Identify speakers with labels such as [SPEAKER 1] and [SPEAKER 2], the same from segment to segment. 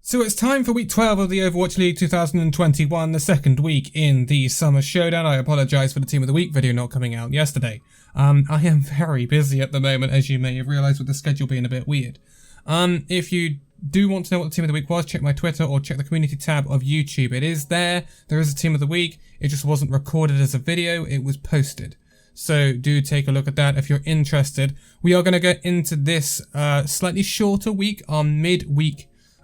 [SPEAKER 1] So it's time for week 12 of the Overwatch League 2021, the second week in the Summer Showdown. I apologise for the Team of the Week video not coming out yesterday. I am very busy at the moment, as you may have realised, with the schedule being a bit weird. If you do want to know what the Team of the Week was, check my Twitter or check the community tab of YouTube. It is there. There is a Team of the Week. It just wasn't recorded as a video. It was posted. So do take a look at that if you're interested. We are going to get into this slightly shorter week,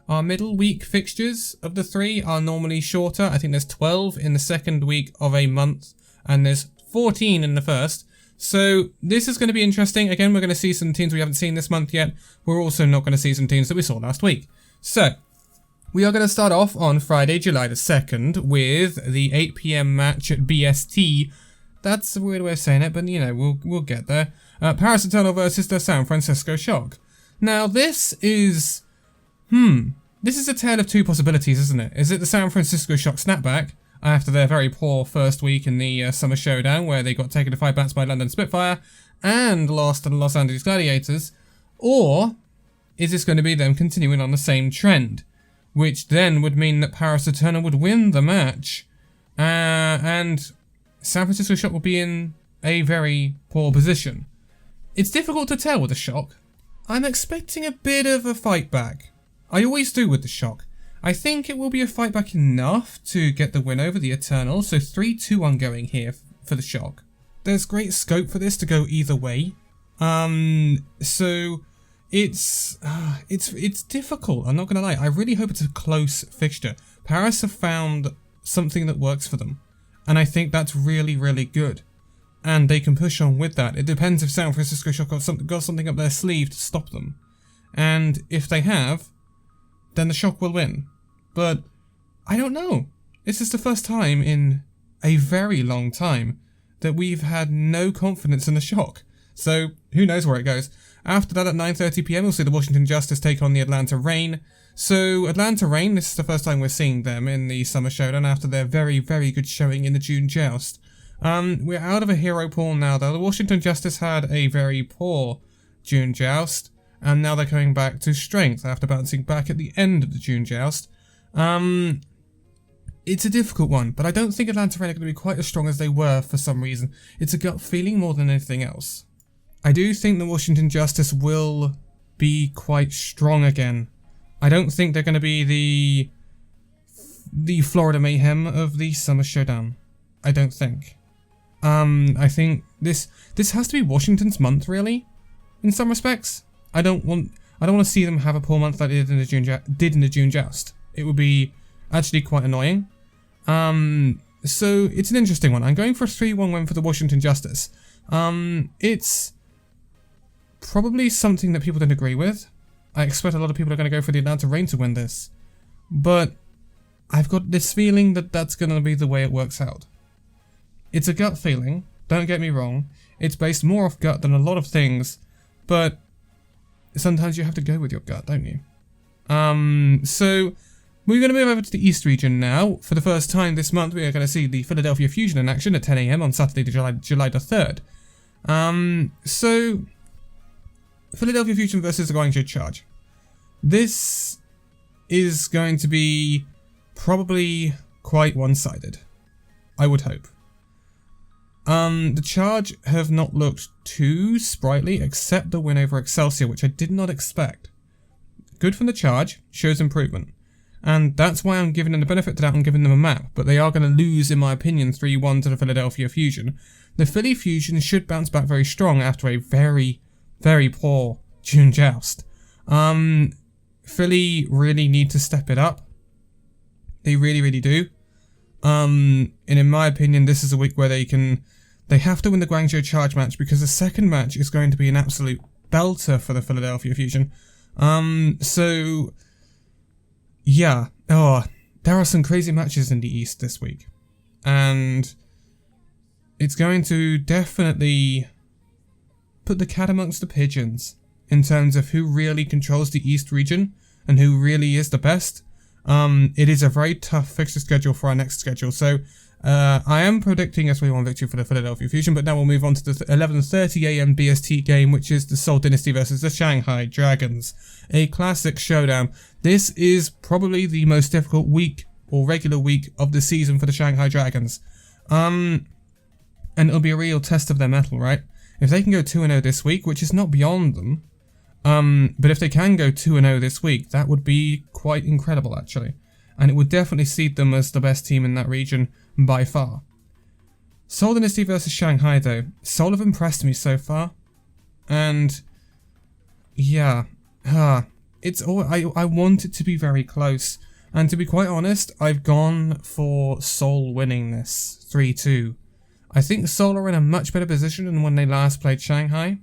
[SPEAKER 1] our middle week fixtures of the three are normally shorter. I think there's 12 in the second week of a month and there's 14 in the first. So this is going to be interesting. Again, we're going to see some teams we haven't seen this month yet. We're also not going to see some teams that we saw last week. So we are going to start off on Friday, July the 2nd with the 8 PM match at BST. That's a weird way of saying it, but you know, we'll get there. Paris Eternal versus the San Francisco Shock. Now this is this is a tale of two possibilities, isn't it? Is it the San Francisco Shock snapback after their very poor first week in the Summer Showdown, where they got taken to 5 bats by London Spitfire and lost to the Los Angeles Gladiators? Or is this going to be them continuing on the same trend, which then would mean that Paris Eternal would win the match and San Francisco Shock will be in a very poor position? It's difficult to tell with the Shock. I'm expecting a bit of a fight back. I always do with the Shock. I think it will be a fight back enough to get the win over the Eternal, so 3-2 ongoing here for the Shock. There's great scope for this to go either way. So it's difficult, I'm not gonna lie. I really hope it's a close fixture. Paris have found something that works for them, and I think that's really, really good. And they can push on with that. It depends if San Francisco Shock got something up their sleeve to stop them. And if they have, then the Shock will win. But I don't know. This is the first time in a very long time that we've had no confidence in the Shock. So who knows where it goes. After that at 9:30 PM we'll see the Washington Justice take on the Atlanta Reign. So Atlanta Reign, this is the first time we're seeing them in the Summer Showdown after their very, very good showing in the June Joust. We're out of a hero pool now though. The Washington Justice had a very poor June Joust, and now they're coming back to strength after bouncing back at the end of the June Joust. It's a difficult one, but I don't think Atlanta Reign are going to be quite as strong as they were for some reason. It's a gut feeling more than anything else. I do think the Washington Justice will be quite strong again. I don't think they're going to be the Florida Mayhem of the Summer Showdown. I don't think. I think this has to be Washington's month, really, in some respects. I don't want to see them have a poor month like they did in the June Joust. It would be actually quite annoying. So it's an interesting one. I'm going for a 3-1 win for the Washington Justice. It's probably something that people don't agree with. I expect a lot of people are going to go for the Atlanta Reign to win this. But I've got this feeling that that's going to be the way it works out. It's a gut feeling, don't get me wrong. It's based more off gut than a lot of things, but sometimes you have to go with your gut, don't you? So we're going to move over to the East region now. For the first time this month, we are going to see the Philadelphia Fusion in action at 10 AM on Saturday, July the 3rd. So Philadelphia Fusion versus the Guangzhou Charge. This is going to be probably quite one-sided, I would hope. The Charge have not looked too sprightly, except the win over Excelsior, which I did not expect. Good from the Charge, shows improvement. And that's why I'm giving them the benefit of the doubt and giving them a map, but they are going to lose, in my opinion, 3-1 to the Philadelphia Fusion. The Philly Fusion should bounce back very strong after a very, very poor June Joust. Philly really need to step it up. They really, really do. And in my opinion, this is a week where they have to win the Guangzhou Charge match, because the second match is going to be an absolute belter for the Philadelphia Fusion. So yeah, there are some crazy matches in the East this week, and it's going to definitely put the cat amongst the pigeons in terms of who really controls the East region and who really is the best. It is a very tough fixture schedule for our next schedule, so I am predicting a 3-1 victory for the Philadelphia Fusion, but now we'll move on to the 11:30 AM BST game, which is the Seoul Dynasty versus the Shanghai Dragons. A classic showdown. This is probably the most difficult week or regular week of the season for the Shanghai Dragons. And it'll be a real test of their mettle, right? If they can go 2-0 this week, which is not beyond them, but if they can go 2-0 this week, that would be quite incredible, actually. And it would definitely seed them as the best team in that region by far. Seoul Dynasty versus Shanghai, though. Seoul have impressed me so far. And yeah, it's all I want it to be very close. And to be quite honest, I've gone for Seoul winning this 3-2. I think Seoul are in a much better position than when they last played Shanghai.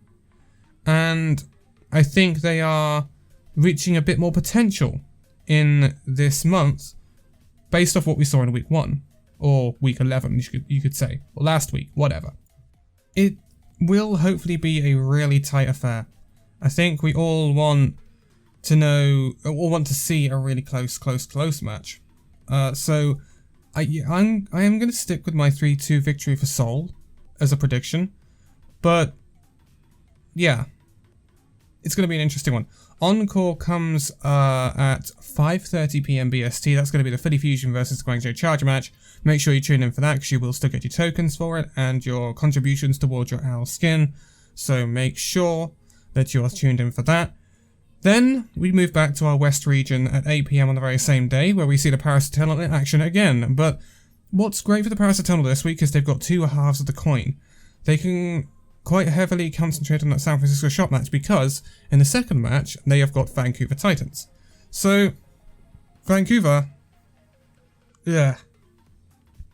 [SPEAKER 1] And I think they are reaching a bit more potential in this month based off what we saw in week 1. Or week 11, you could say. Or last week, whatever. It will hopefully be a really tight affair. I think we all want to see a really close match. So I am going to stick with my 3-2 victory for Seoul as a prediction. But yeah, it's going to be an interesting one. Encore comes at 5:30 PM BST. That's going to be the Philly Fusion versus the Guangzhou Charger match. Make sure you tune in for that because you will still get your tokens for it and your contributions towards your OWL skin. So make sure that you're tuned in for that. Then we move back to our West region at 8 PM on the very same day where we see the Paris Eternal in action again. But what's great for the Paris Eternal this week is they've got two halves of the coin. They can quite heavily concentrate on that San Francisco shot match because in the second match they have got Vancouver Titans. So Vancouver, yeah,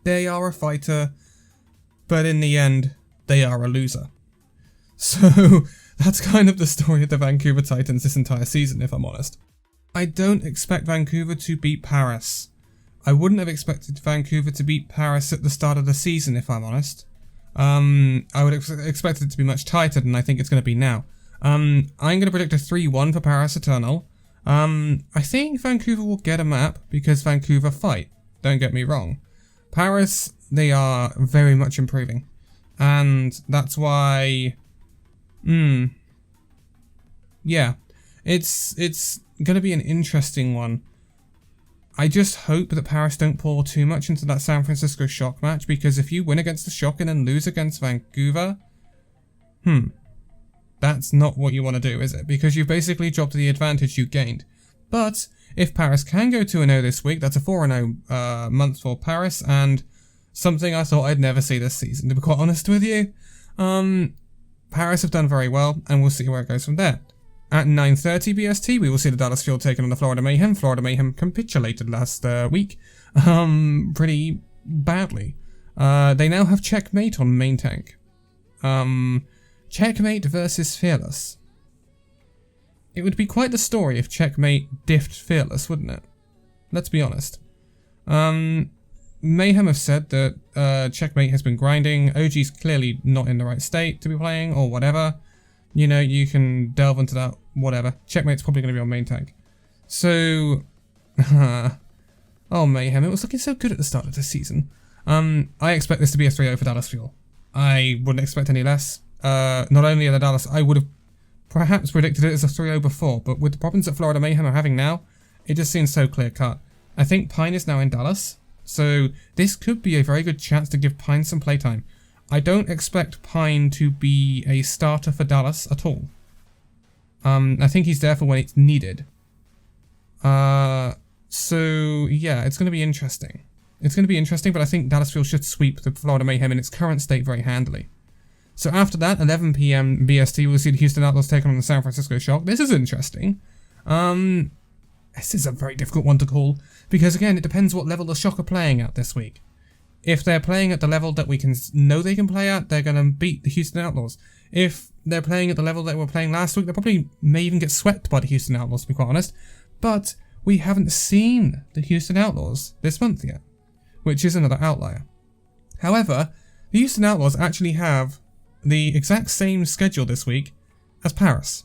[SPEAKER 1] they are a fighter, but in the end they are a loser. So that's kind of the story of the Vancouver Titans this entire season, if I'm honest. I don't expect Vancouver to beat Paris. I wouldn't have expected Vancouver to beat Paris at the start of the season, if I'm honest. I would expect it to be much tighter than I think it's going to be now. I'm going to predict a 3-1 for Paris Eternal. I think Vancouver will get a map because Vancouver fight. Don't get me wrong. Paris, they are very much improving. And that's why... yeah. It's going to be an interesting one. I just hope that Paris don't pour too much into that San Francisco Shock match, because if you win against the Shock and then lose against Vancouver, that's not what you want to do, is it? Because you've basically dropped the advantage you gained. But if Paris can go 2-0 this week, that's a 4-0 month for Paris, and something I thought I'd never see this season, to be quite honest with you. Paris have done very well, and we'll see where it goes from there. At 9:30 BST, we will see the Dallas Fuel taking on the Florida Mayhem. Florida Mayhem capitulated last week, pretty badly. They now have Checkmate on main tank. Checkmate versus Fearless. It would be quite the story if Checkmate diffed Fearless, wouldn't it? Let's be honest. Mayhem have said that Checkmate has been grinding. OG's clearly not in the right state to be playing, or whatever. You know, you can delve into that, whatever. Checkmate's probably going to be on main tank. So, oh Mayhem, it was looking so good at the start of the season. I expect this to be a 3-0 for Dallas Fuel. I wouldn't expect any less. Not only are the Dallas, I would have perhaps predicted it as a 3-0 before, but with the problems that Florida Mayhem are having now, it just seems so clear cut. I think Pine is now in Dallas, so this could be a very good chance to give Pine some playtime. I don't expect Pine to be a starter for Dallas at all. I think he's there for when it's needed. So yeah, it's going to be interesting. It's going to be interesting, but I think Dallas Fuel should sweep the Florida Mayhem in its current state very handily. So after that, 11 PM BST, we'll see the Houston Outlaws taking on the San Francisco Shock. This is interesting. This is a very difficult one to call, because again, it depends what level the Shock are playing at this week. If they're playing at the level that we can know they can play at, they're going to beat the Houston Outlaws. If they're playing at the level that they were playing last week, they probably may even get swept by the Houston Outlaws, to be quite honest. But we haven't seen the Houston Outlaws this month yet, which is another outlier. However, the Houston Outlaws actually have the exact same schedule this week as Paris.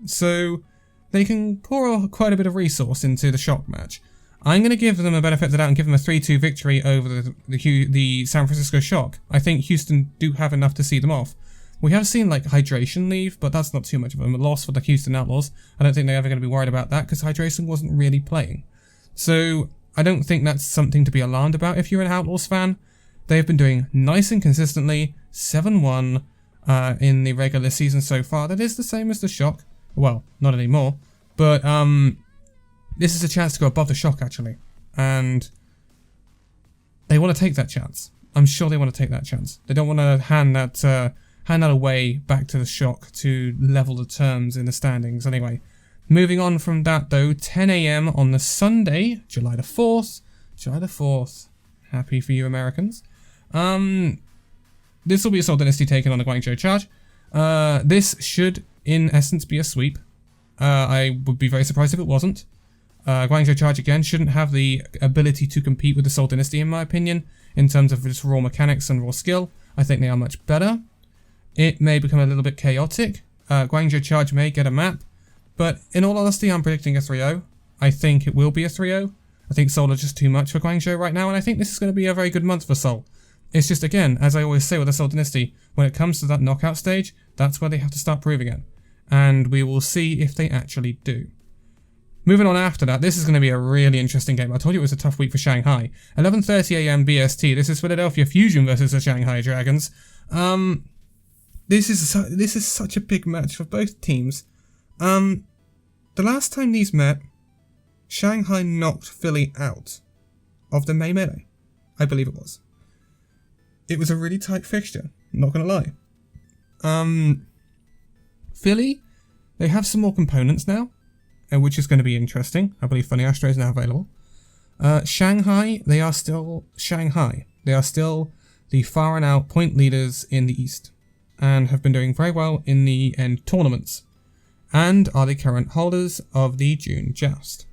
[SPEAKER 1] So they can pour quite a bit of resource into the Shock match. I'm going to give them a benefit of the doubt and give them a 3-2 victory over the San Francisco Shock. I think Houston do have enough to see them off. We have seen like Hydration leave, but that's not too much of a loss for the Houston Outlaws. I don't think they're ever going to be worried about that because Hydration wasn't really playing. So I don't think that's something to be alarmed about if you're an Outlaws fan. They've been doing nice and consistently, 7-1 in the regular season so far. That is the same as the Shock. Well, not anymore. But this is a chance to go above the Shock actually. And they want to take that chance. I'm sure they want to take that chance. They don't want to hand that away back to the Shock to level the terms in the standings. Anyway, moving on from that though, 10 AM on the Sunday, July the 4th. July the 4th. Happy for you Americans. This will be a Seoul Dynasty taking on the Guangzhou Charge. This should, in essence, be a sweep. I would be very surprised if it wasn't. Guangzhou Charge, again, shouldn't have the ability to compete with the Seoul Dynasty, in my opinion, in terms of just raw mechanics and raw skill. I think they are much better. It may become a little bit chaotic. Guangzhou Charge may get a map, but in all honesty, I'm predicting a 3-0. I think it will be a 3-0. I think Seoul are just too much for Guangzhou right now, and I think this is going to be a very good month for Seoul. It's just, again, as I always say with the Seoul Dynasty, when it comes to that knockout stage, that's where they have to start proving it. And we will see if they actually do. Moving on after that, this is going to be a really interesting game. I told you it was a tough week for Shanghai. 11:30 AM BST. This is Philadelphia Fusion versus the Shanghai Dragons. This is such a big match for both teams. The last time these met, Shanghai knocked Philly out of the May Melee. I believe it was. It was a really tight fixture, not gonna lie. Philly, they have some more components now, which is going to be interesting. I believe Funny Astro is now available. Shanghai, they are still Shanghai. They are still the far and out point leaders in the East, and have been doing very well in the end tournaments, and are the current holders of the June Joust.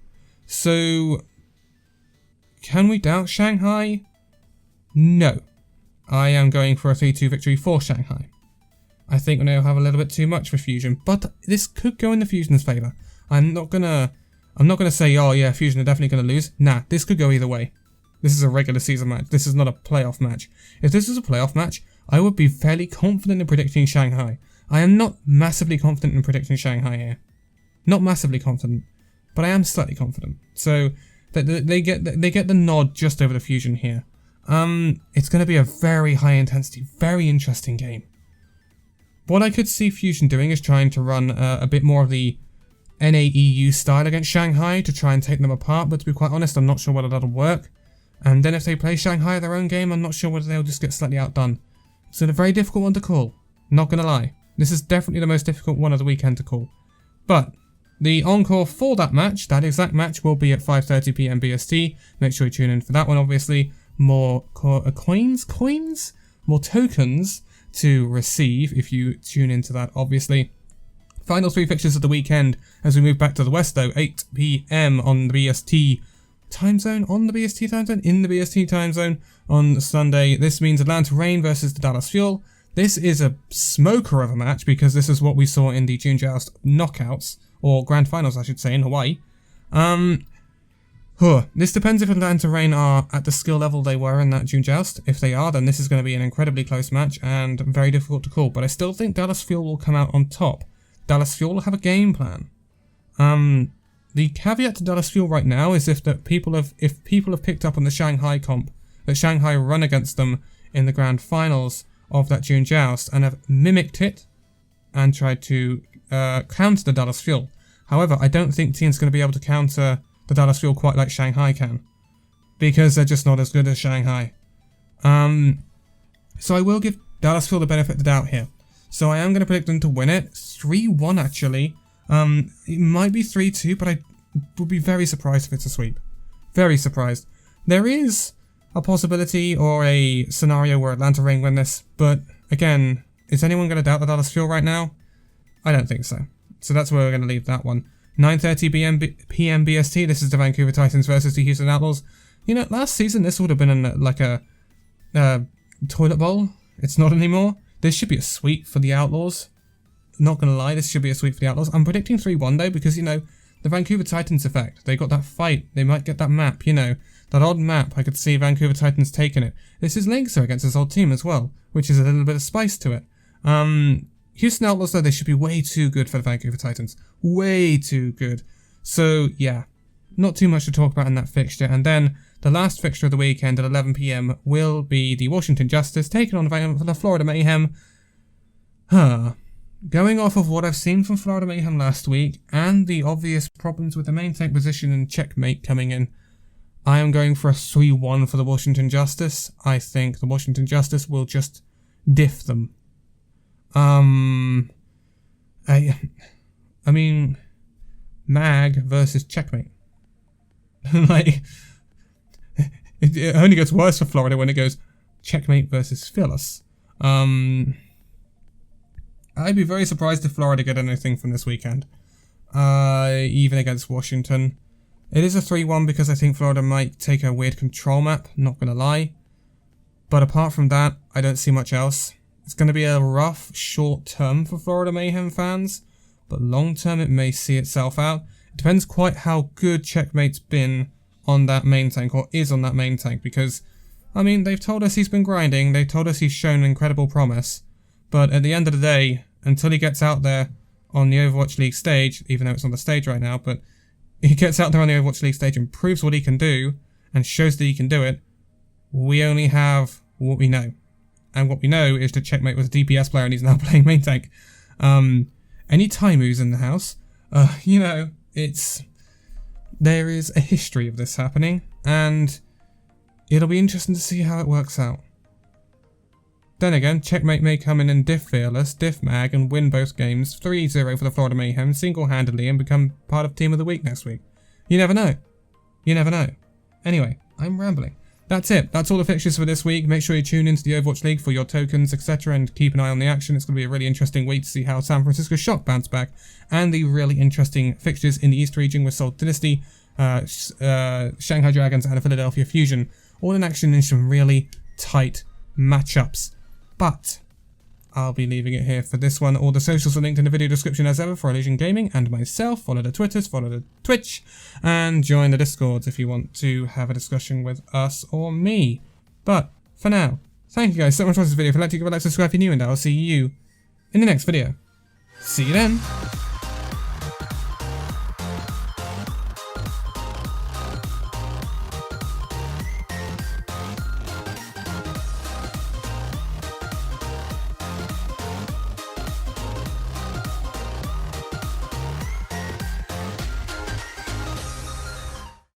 [SPEAKER 1] So, can we doubt Shanghai? No. I am going for a 3-2 victory for Shanghai. I think they'll have a little bit too much for Fusion, but this could go in the Fusion's favour. I'm not gonna say, oh yeah, Fusion are definitely gonna lose. Nah, this could go either way. This is a regular season match. This is not a playoff match. If this was a playoff match, I would be fairly confident in predicting Shanghai. I am not massively confident in predicting Shanghai here. Not massively confident, but I am slightly confident. So they get the nod just over the Fusion here. It's going to be a very high intensity, very interesting game. What I could see Fusion doing is trying to run a bit more of the NAEU style against Shanghai to try and take them apart, but to be quite honest, I'm not sure whether that'll work. And then if they play Shanghai their own game, I'm not sure whether they'll just get slightly outdone. It's a very difficult one to call, not gonna lie. This is definitely the most difficult one of the weekend to call. But the encore for that match, that exact match, will be at 5:30 PM BST. Make sure you tune in for that one, obviously. More coins? More tokens to receive if you tune into that, obviously. Final three fixtures of the weekend as we move back to the West though, 8 PM on the BST time zone, in the BST time zone on Sunday. This means Atlanta Reign versus the Dallas Fuel. This is a smoker of a match because this is what we saw in the June Joust knockouts, or grand finals I should say, in Hawaii. This depends if Atlanta Reign are at the skill level they were in that June Joust. If they are, then this is going to be an incredibly close match and very difficult to call. But I still think Dallas Fuel will come out on top. Dallas Fuel will have a game plan. The caveat to Dallas Fuel right now is if people have picked up on the Shanghai comp, that Shanghai run against them in the grand finals of that June Joust and have mimicked it and tried to counter the Dallas Fuel. However, I don't think teams going to be able to counter the Dallas Fuel quite like Shanghai can, because they're just not as good as Shanghai. So I will give Dallas Fuel the benefit of the doubt here. So I am going to predict them to win it. 3-1 actually. It might be 3-2, but I would be very surprised if it's a sweep. Very surprised. There is a possibility or a scenario where Atlanta Reign win this, but again, is anyone going to doubt the Dallas Fuel right now? I don't think so. So that's where we're going to leave that one. 9:30 PM BST, this is the Vancouver Titans versus the Houston Outlaws. You know, last season this would have been like a toilet bowl. It's not anymore. This should be a sweep for the Outlaws. Not gonna lie, this should be a sweep for the Outlaws. I'm predicting 3-1 though, because, you know, the Vancouver Titans effect. They got that fight. They might get that map, you know, that odd map. I could see Vancouver Titans taking it. This is Linkser against his old team as well, which is a little bit of spice to it. Houston Outlaws, though, they should be way too good for the Vancouver Titans. Way too good. So, yeah, not too much to talk about in that fixture. And then the last fixture of the weekend at 11 PM will be the Washington Justice taking on the Florida Mayhem. Going off of what I've seen from Florida Mayhem last week and the obvious problems with the main tank position and checkmate coming in, I am going for a 3-1 for the Washington Justice. I think the Washington Justice will just diff them. I mean, Mag versus checkmate. Like, it only gets worse for Florida when it goes checkmate versus Fearless. I'd be very surprised if Florida get anything from this weekend, even against Washington. It is a 3-1 because I think Florida might take a weird control map, not gonna lie. But apart from that, I don't see much else. It's going to be a rough, short term for Florida Mayhem fans, but long term it may see itself out. It depends quite how good Checkmate's been on that main tank, or is on that main tank, because, I mean, they've told us he's been grinding, they've told us he's shown incredible promise, but at the end of the day, until he gets out there on the Overwatch League stage, even though it's on the stage right now, but he gets out there on the Overwatch League stage and proves what he can do, and shows that he can do it, we only have what we know. And what we know is that Checkmate was a DPS player and he's now playing main tank. Any Taimus in the house, you know, there is a history of this happening, and it'll be interesting to see how it works out. Then again, Checkmate may come in and diff Fearless, diff Mag, and win both games 3-0 for the Florida Mayhem single-handedly and become part of Team of the Week next week. You never know. You never know. Anyway, I'm rambling. That's it. That's all the fixtures for this week. Make sure you tune into the Overwatch League for your tokens, etc. and keep an eye on the action. It's going to be a really interesting week to see how San Francisco Shock bounce back and the really interesting fixtures in the East region with Seoul Dynasty, Shanghai Dragons and Philadelphia Fusion. All in action in some really tight matchups. But I'll be leaving it here for this one. All the socials are linked in the video description as ever for Elysian Gaming and myself. Follow the Twitters, follow the Twitch, and join the Discords if you want to have a discussion with us or me. But for now, thank you guys so much for watching this video. If you'd like to give a like, subscribe if you're new, and I'll see you in the next video. See you then.